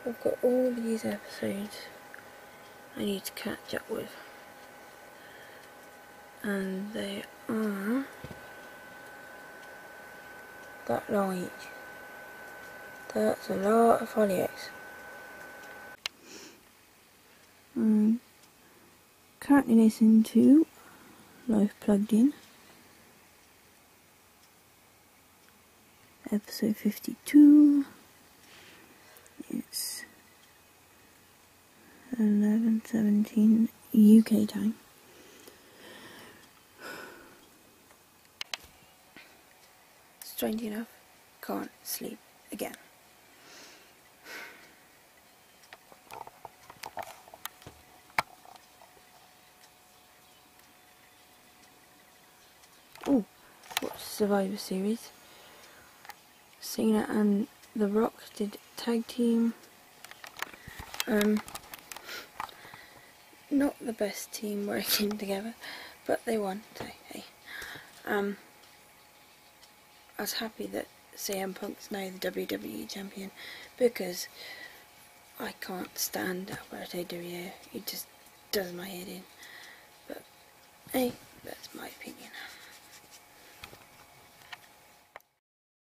I've got all these episodes I need to catch up with, and they are that long each. That's a lot of folios. I'm currently listening to Life Plugged In, episode 52. It's 11:17 UK time. Strangely enough, can't sleep again. Oh, watched Survivor Series. Cena and The Rock did tag team. Not the best team working together, but they won, so hey. I was happy that CM Punk's now the WWE champion, because I can't stand Alberto Del Rio. He just does my head in. But hey, that's my opinion.